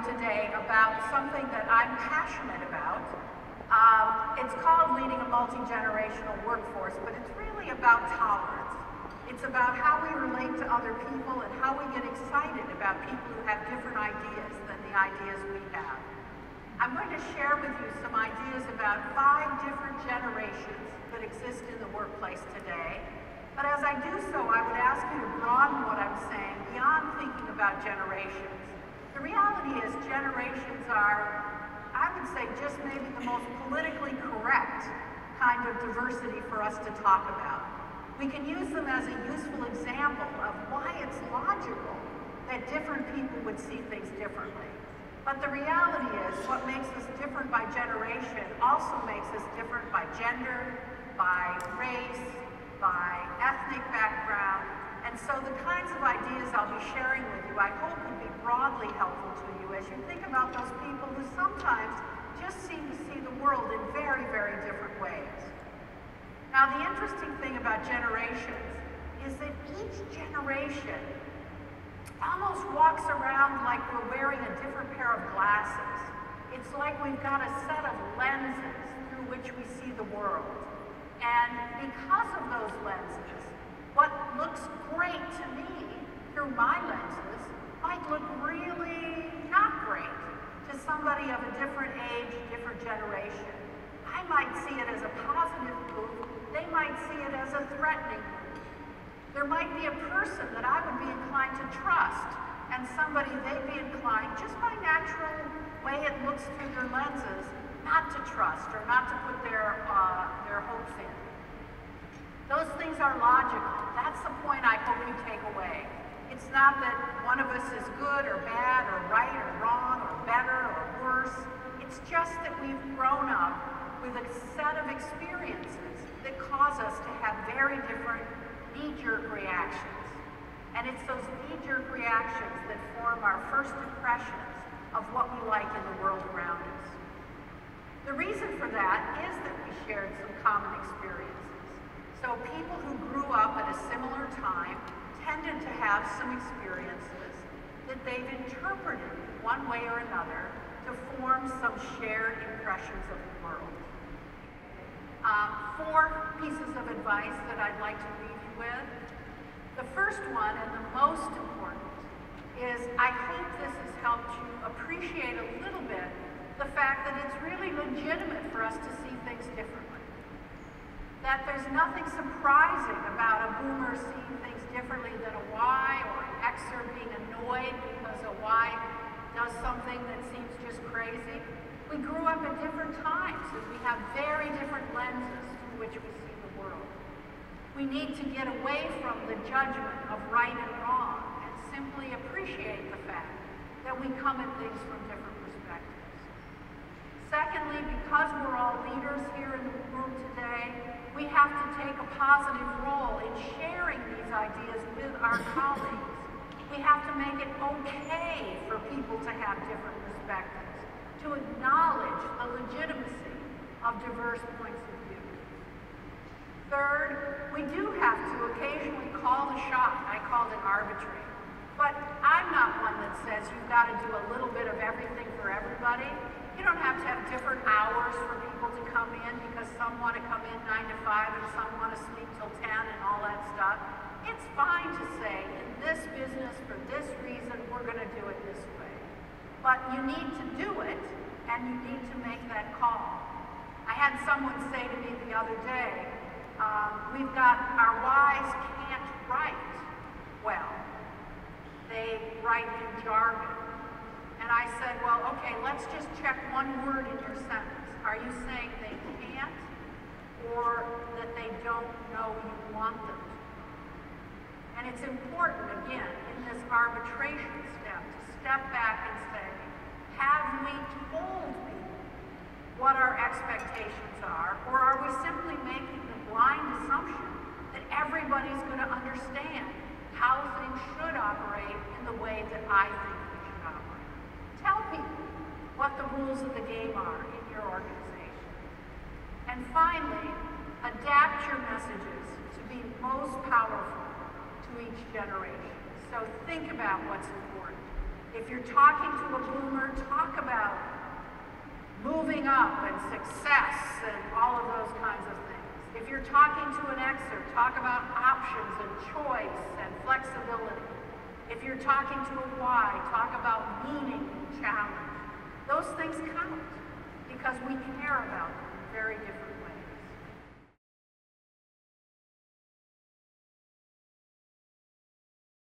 today about something that I'm passionate about. It's called leading a multi-generational workforce, but it's really about tolerance. It's about how we relate to other people and how we get excited about people who have different ideas than the ideas we have. I'm going to share with you some ideas about 5 different generations that exist in the workplace today. But as I do so, I would ask you to broaden what I'm saying beyond thinking about generations. The reality is generations are, I would say, just maybe the most politically correct kind of diversity for us to talk about. We can use them as a useful example of why it's logical that different people would see things differently. But the reality is what makes us different by generation also makes us different by gender, by race, by ethnic background. And so the kinds of ideas I'll be sharing with you, I hope would be broadly helpful to you as you think about those people who sometimes just seem to see the world in very, very different ways. Now, the interesting thing about generations is that each generation almost walks around like we're wearing a different pair of glasses. It's like we've got a set of lenses through which we see the world. And because of those lenses, what looks great to me through my lenses might look really not great to somebody of a different age, different generation. I might see it as a positive move. They might see it as a threatening move. There might be a person that I would be inclined to trust, and somebody they'd be inclined, just by natural way it looks through their lenses, not to trust or not to put their hopes in. Those things are logical. That's the point I hope you take away. It's not that one of us is good or bad or right or wrong or better or worse. It's just that we've grown up with a set of experiences that cause us to have very different knee-jerk reactions. And it's those knee-jerk reactions that form our first impressions of what we like in the world around us. The reason for that is that we shared some common experiences. So people who grew up at a similar time tended to have some experiences that they've interpreted one way or another to form some shared impressions of the world. 4 pieces of advice that I'd like to leave you with. The first one, and the most important, is I hope this has helped you appreciate a little bit the fact that it's really legitimate for us to see things differently. That there's nothing surprising about a boomer seeing things differently than a Y, or an Xer being annoyed because a Y does something that seems just crazy. We grew up at different times, and we have very different lenses through which we see the world. We need to get away from the judgment of right and wrong and simply appreciate the fact that we come at things from different perspectives. Secondly, because we're all leaders here in the room today, we have to take a positive role in sharing these ideas with our colleagues. We have to make it okay for people to have different perspectives, to acknowledge the legitimacy of diverse points of view. Third, we do have to occasionally call the shot. I called it arbitrary. But I'm not one that says you've got to do a little bit of everything for everybody. You don't have to have different hours for people to come in because some want to come in 9 to 5 and some want to sleep till 10 and all that stuff. It's fine to say, in this business, for this reason, we're going to do it this way. But you need to do it, and you need to make that call. I had someone say to me the other day, we've got, our Ys can't write well. They write in jargon. And I said, well, okay, let's just check one word in your sentence. Are you saying they can't, or that they don't know you want them to? And it's important, again, in this arbitration step, to step back and say, have we told people what our expectations are, or are we simply making the blind assumption that everybody's going to understand how things should operate in the way that I think they should operate? Tell people what the rules of the game are in your organization. And finally, adapt your messages to be most powerful to each generation. So think about what's important. If If you're talking to a boomer, talk about moving up and success and all of those kinds of things. If you're talking to an Xer, talk about options and choice and flexibility. If you're talking to a Y, talk about meaning and challenge. Those things count because we care about them.